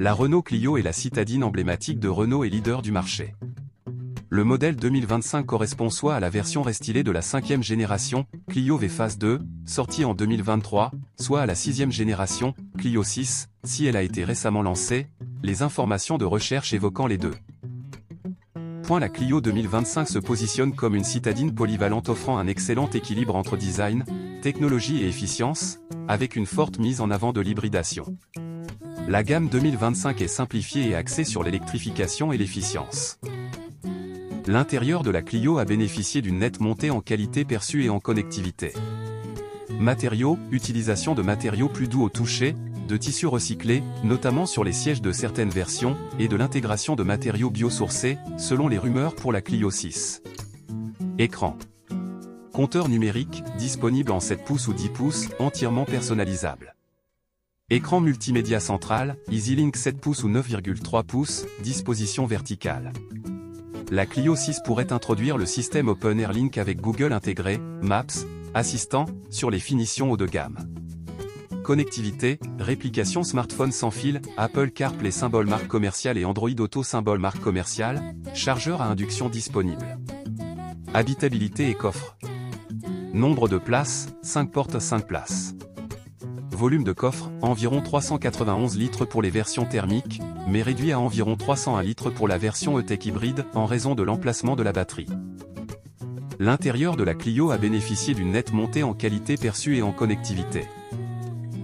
La Renault Clio est la citadine emblématique de Renault et leader du marché. Le modèle 2025 correspond soit à la version restylée de la 5e génération, Clio V Phase 2, sortie en 2023, soit à la 6e génération, Clio 6, si elle a été récemment lancée, les informations de recherche évoquant les deux. La Clio 2025 se positionne comme une citadine polyvalente offrant un excellent équilibre entre design, technologie et efficience, avec une forte mise en avant de l'hybridation. La gamme 2025 est simplifiée et axée sur l'électrification et l'efficience. L'intérieur de la Clio a bénéficié d'une nette montée en qualité perçue et en connectivité. Matériaux, utilisation de matériaux plus doux au toucher, de tissus recyclés, notamment sur les sièges de certaines versions, et de l'intégration de matériaux biosourcés, selon les rumeurs pour la Clio 6. Écran. Compteur numérique, disponible en 7 pouces ou 10 pouces, entièrement personnalisable. Écran multimédia central, EasyLink 7 pouces ou 9,3 pouces, disposition verticale. La Clio 6 pourrait introduire le système OpenAir Link avec Google intégré, Maps, Assistant, sur les finitions haut de gamme. Connectivité, réplication smartphone sans fil, Apple CarPlay symbole marque commerciale et Android Auto symbole marque commerciale, chargeur à induction disponible. Habitabilité et coffre. Nombre de places, 5 portes 5 places. Volume de coffre, environ 391 litres pour les versions thermiques, mais réduit à environ 301 litres pour la version E-Tech hybride en raison de l'emplacement de la batterie. L'intérieur de la Clio a bénéficié d'une nette montée en qualité perçue et en connectivité.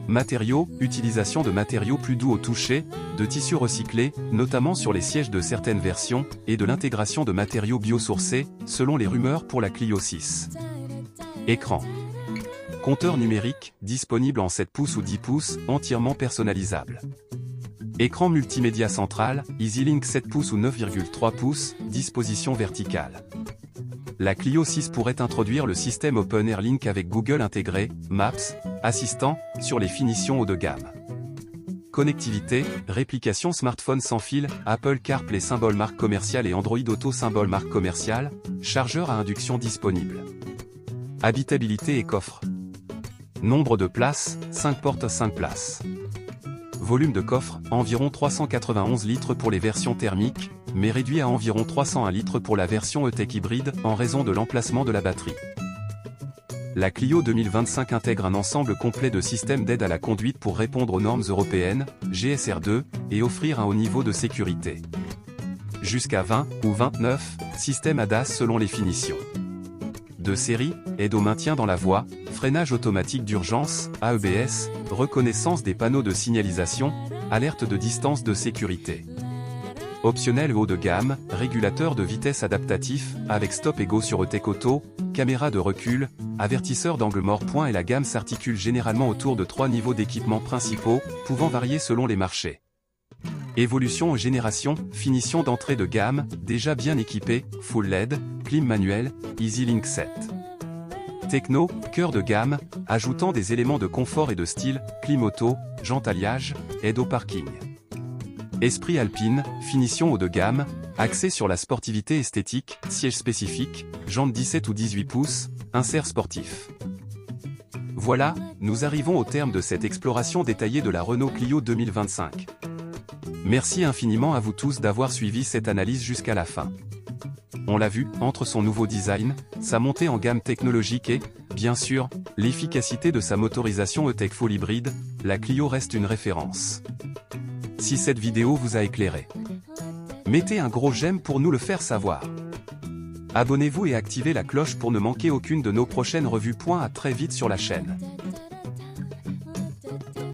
Matériaux, utilisation de matériaux plus doux au toucher, de tissus recyclés, notamment sur les sièges de certaines versions, et de l'intégration de matériaux biosourcés, selon les rumeurs pour la Clio 6. Écran. Compteur numérique, disponible en 7 pouces ou 10 pouces, entièrement personnalisable. Écran multimédia central, EasyLink 7 pouces ou 9,3 pouces, disposition verticale. La Clio 6 pourrait introduire le système OpenAir Link avec Google intégré, Maps, Assistant, sur les finitions haut de gamme. Connectivité, réplication smartphone sans fil, Apple CarPlay symbole marque commerciale et Android Auto symbole marque commerciale, chargeur à induction disponible. Habitabilité et coffre. Nombre de places, 5 portes 5 places. Volume de coffre, environ 391 litres pour les versions thermiques, mais réduit à environ 301 litres pour la version E-Tech hybride en raison de l'emplacement de la batterie. La Clio 2025 intègre un ensemble complet de systèmes d'aide à la conduite pour répondre aux normes européennes, GSR2, et offrir un haut niveau de sécurité. Jusqu'à 20 ou 29 systèmes ADAS selon les finitions. De série, aide au maintien dans la voie, freinage automatique d'urgence, AEBS, reconnaissance des panneaux de signalisation, alerte de distance de sécurité. Optionnel haut de gamme, régulateur de vitesse adaptatif, avec stop et go sur E-Tech Auto, caméra de recul, avertisseur d'angle mort. Et la gamme s'articule généralement autour de 3 niveaux d'équipements principaux, pouvant varier selon les marchés. Évolution aux générations, finition d'entrée de gamme, déjà bien équipée, Full LED, clim manuel, EasyLink 7. Techno, cœur de gamme, ajoutant des éléments de confort et de style, clim auto, jantes alliage, aide au parking. Esprit alpine, finition haut de gamme, axé sur la sportivité esthétique, siège spécifique, jantes 17 ou 18 pouces, insert sportif. Voilà, nous arrivons au terme de cette exploration détaillée de la Renault Clio 2025. Merci infiniment à vous tous d'avoir suivi cette analyse jusqu'à la fin. On l'a vu, entre son nouveau design, sa montée en gamme technologique et, bien sûr, l'efficacité de sa motorisation E-Tech Full hybride, la Clio reste une référence. Si cette vidéo vous a éclairé, mettez un gros j'aime pour nous le faire savoir. Abonnez-vous et activez la cloche pour ne manquer aucune de nos prochaines revues. À très vite sur la chaîne.